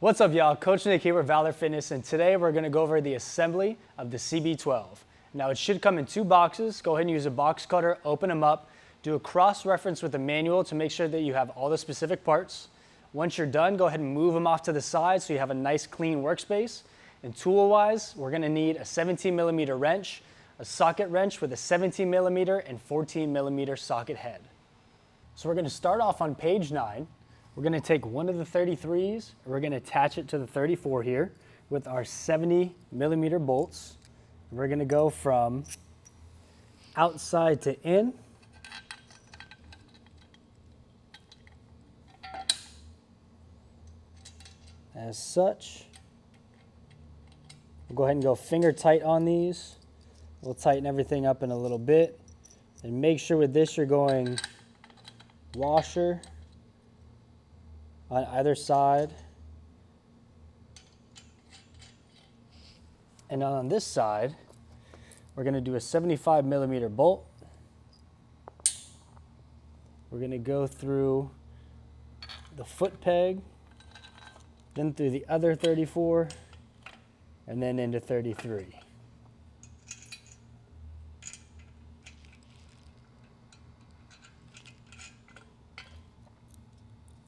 What's up, y'all? Coach Nick here with Valor Fitness, and today we're going to go over the assembly of the CB-12. Now, it should come in two boxes. Go ahead and use a box cutter, open them up, do a cross-reference with the manual to make sure that you have all the specific parts. Once you're done, go ahead and move them off to the side so you have a nice clean workspace. And tool-wise, we're going to need a 17mm wrench, a socket wrench with a 17mm and 14mm socket head. So we're going to start off on page 9. We're going to take one of the 33s, and we're going to attach it to the 34 here with our 70mm bolts. And we're going to go from outside to in. As such. We'll go ahead and go finger tight on these. We'll tighten everything up in a little bit. And make sure with this you're going washer on either side. And on this side, we're going to do a 75mm bolt. We're going to go through the foot peg, then through the other 34, and then into 33.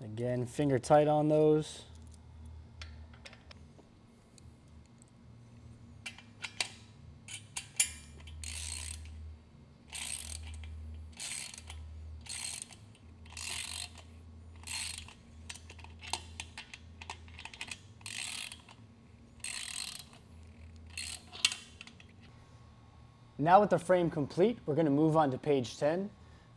Again, finger tight on those. Now with the frame complete, we're going to move on to page 10.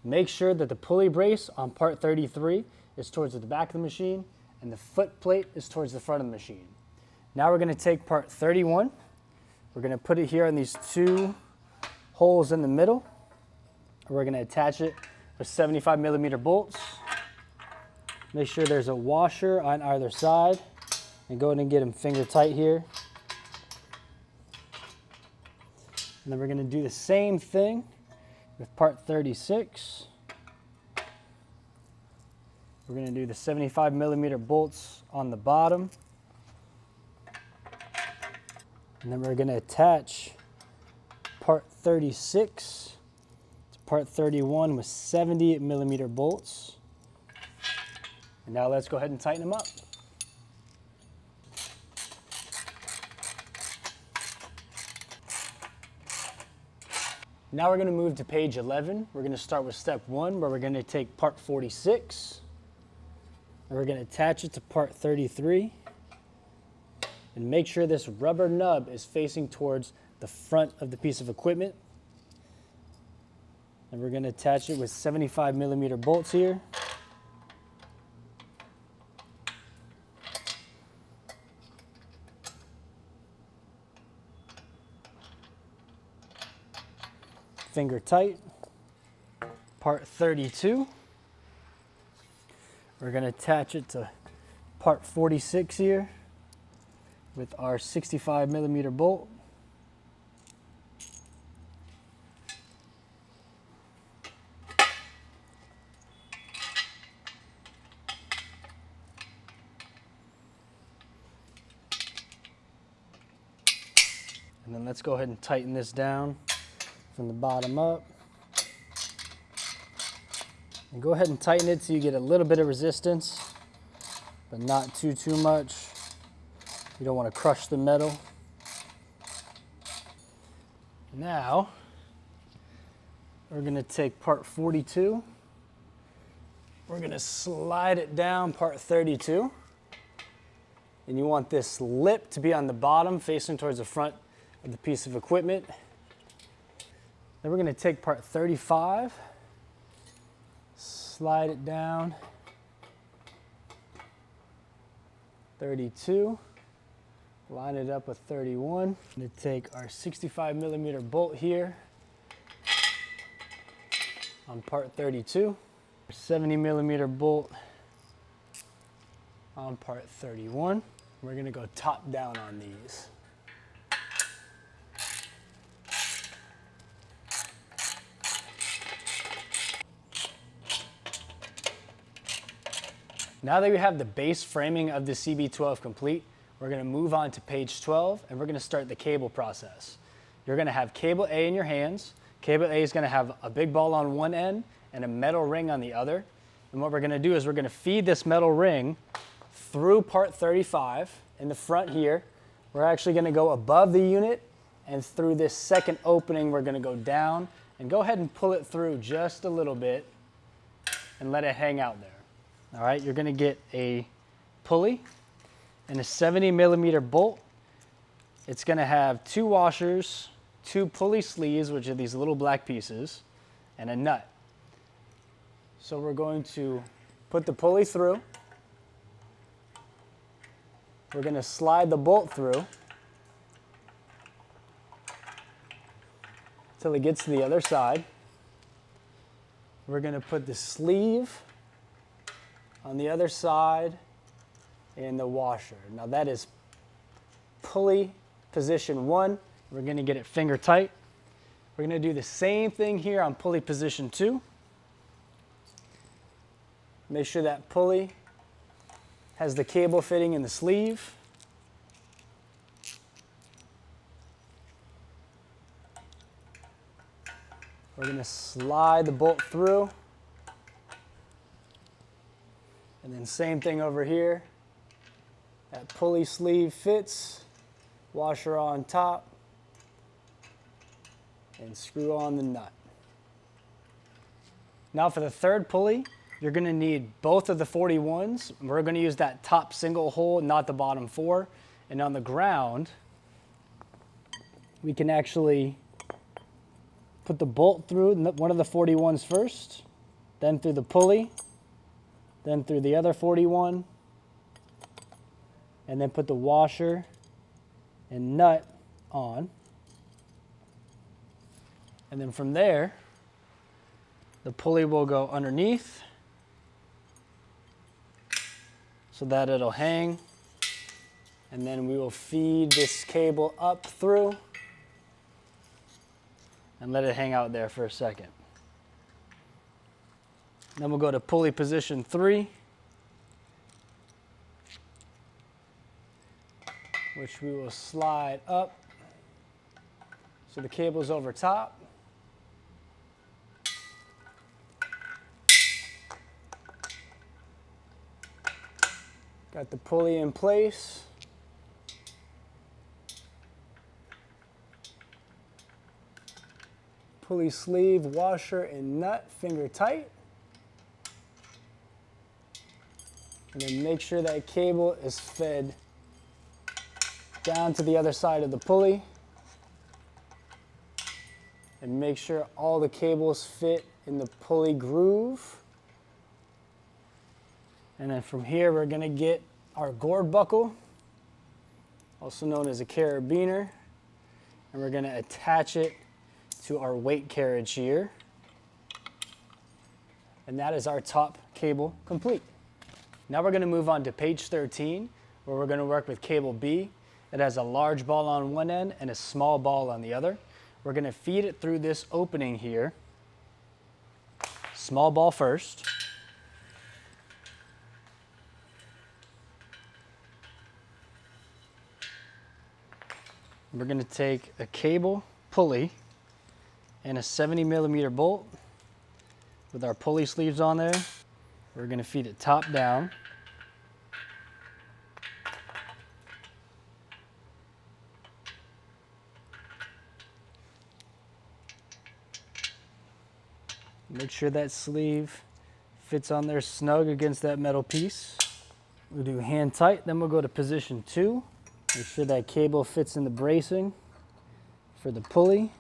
Make sure that the pulley brace on part 33 is towards the back of the machine and the foot plate is towards the front of the machine. Now we're going to take part 31. We're going to put it here on these two holes in the middle. We're going to attach it with 75mm bolts. Make sure there's a washer on either side and go ahead and get them finger tight here. And then we're going to do the same thing with part 36. We're going to do the 75mm bolts on the bottom. And then we're going to attach part 36 to part 31 with 70mm bolts. And now let's go ahead and tighten them up. Now we're going to move to page 11. We're going to start with step 1, where we're going to take part 46. And we're going to attach it to part 33. And make sure this rubber nub is facing towards the front of the piece of equipment. And we're going to attach it with 75mm bolts here. Finger tight. Part 32. We're going to attach it to part 46 here with our 65mm bolt. And then let's go ahead and tighten this down from the bottom up. And go ahead and tighten it so you get a little bit of resistance, but not too much. You don't want to crush the metal. Now, we're going to take part 42. We're going to slide it down part 32. And you want this lip to be on the bottom, facing towards the front of the piece of equipment. Then we're going to take part 35. Slide it down, 32, line it up with 31. I'm going to take our 65mm bolt here on part 32, 70mm bolt on part 31. We're going to go top down on these. Now that we have the base framing of the CB-12 complete, we're going to move on to page 12 and we're going to start the cable process. You're going to have cable A in your hands. Cable A is going to have a big ball on one end and a metal ring on the other. And what we're going to do is we're going to feed this metal ring through part 35 in the front here. We're actually going to go above the unit, and through this second opening we're going to go down and go ahead and pull it through just a little bit and let it hang out there. All right, you're going to get a pulley and a 70mm bolt. It's going to have 2 washers, 2 pulley sleeves, which are these little black pieces, and a nut. So we're going to put the pulley through. We're going to slide the bolt through till it gets to the other side. We're going to put the sleeve on the other side and the washer. Now that is pulley position 1. We're going to get it finger tight. We're going to do the same thing here on pulley position 2. Make sure that pulley has the cable fitting in the sleeve. We're going to slide the bolt through. And then same thing over here. That pulley sleeve fits, washer on top, and screw on the nut. Now for the third pulley, you're going to need both of the 41s. We're going to use that top single hole, not the bottom 4. And on the ground, we can actually put the bolt through one of the 41s first, then through the pulley, then through the other 41, and then put the washer and nut on. And then from there, the pulley will go underneath so that it'll hang, and then we will feed this cable up through and let it hang out there for a second. Then we'll go to pulley position 3, which we will slide up so the cable's over top. Got the pulley in place. Pulley sleeve, washer, and nut, finger tight. And then make sure that cable is fed down to the other side of the pulley. And make sure all the cables fit in the pulley groove. And then from here, we're going to get our gourd buckle, also known as a carabiner, and we're going to attach it to our weight carriage here. And that is our top cable complete. Now we're going to move on to page 13, where we're going to work with cable B. It has a large ball on one end and a small ball on the other. We're going to feed it through this opening here. Small ball first. We're going to take a cable pulley and a 70mm bolt with our pulley sleeves on there. We're going to feed it top down. Make sure that sleeve fits on there snug against that metal piece. We'll do hand tight, then we'll go to position 2. Make sure that cable fits in the bracing for the pulley.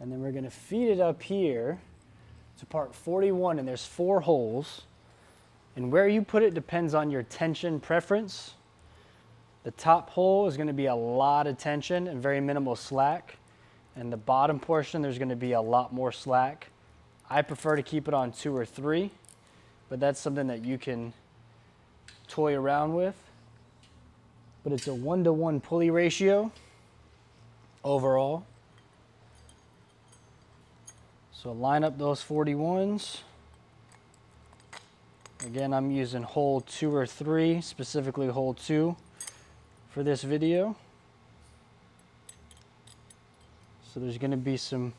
And then we're going to feed it up here to part 41, and there's 4 holes. And where you put it depends on your tension preference. The top hole is going to be a lot of tension and very minimal slack. And the bottom portion, there's going to be a lot more slack. I prefer to keep it on 2 or 3. But that's something that you can toy around with. But it's a 1-to-1 pulley ratio overall. So line up those 41s. Again, I'm using hole 2 or 3, specifically hole 2 for this video. So there's going to be some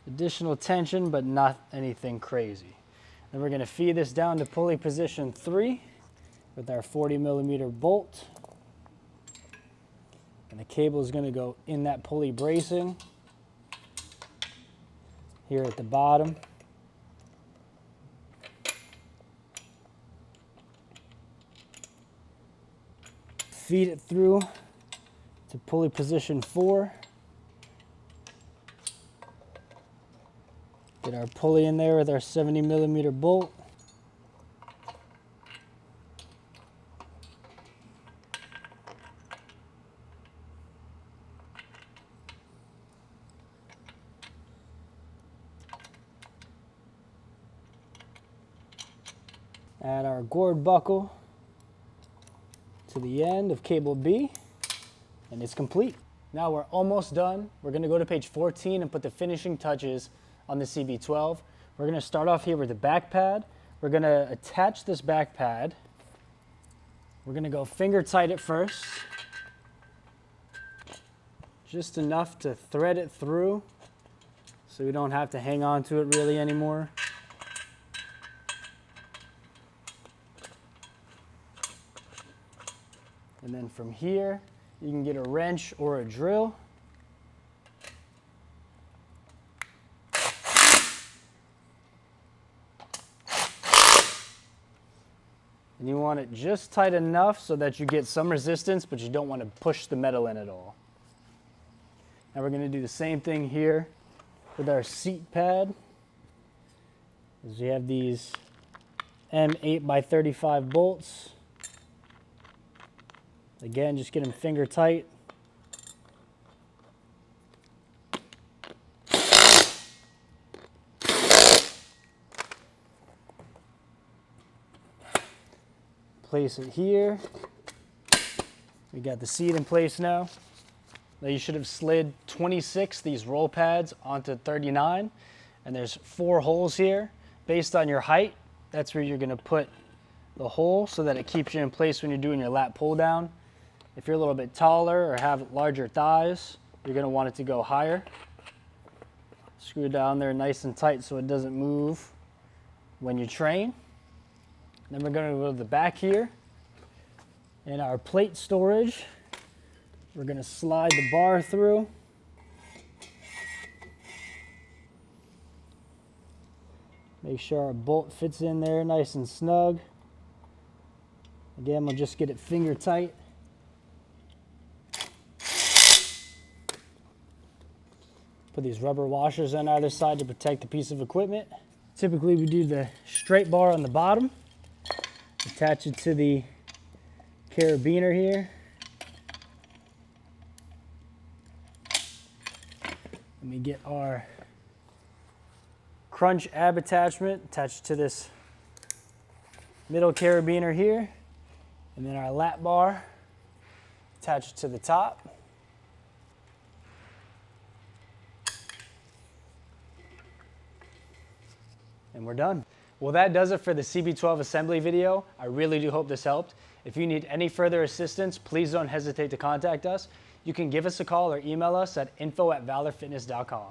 additional tension, but not anything crazy. Then we're going to feed this down to pulley position 3 with our 40mm bolt. And the cable is going to go in that pulley bracing here at the bottom. Feed it through to pulley position 4. Get our pulley in there with our 70mm bolt. Add our gourd buckle to the end of cable B, and it's complete. Now we're almost done. We're going to go to page 14 and put the finishing touches on the CB-12. We're going to start off here with the back pad. We're going to attach this back pad. We're going to go finger tight at first, just enough to thread it through so we don't have to hang on to it really anymore. And then from here, you can get a wrench or a drill. And you want it just tight enough so that you get some resistance, but you don't want to push the metal in at all. Now we're going to do the same thing here with our seat pad. As we have these M8x35 bolts. Again, just get them finger tight. Place it here. We got the seat in place now. Now you should have slid 26, these roll pads, onto 39. And there's 4 holes here. Based on your height, that's where you're gonna put the hole so that it keeps you in place when you're doing your lat pull down. If you're a little bit taller or have larger thighs, you're going to want it to go higher. Screw it down there nice and tight so it doesn't move when you train. Then we're going to go to the back here. In our plate storage, we're going to slide the bar through. Make sure our bolt fits in there nice and snug. Again, we'll just get it finger tight. Put these rubber washers on either side to protect the piece of equipment. Typically we do the straight bar on the bottom, attach it to the carabiner here. Let me get our crunch ab attachment attached to this middle carabiner here, and then our lat bar attached to the top. And we're done. Well, that does it for the CB-12 assembly video. I really do hope this helped. If you need any further assistance, please don't hesitate to contact us. You can give us a call or email us at info@valorfitness.com.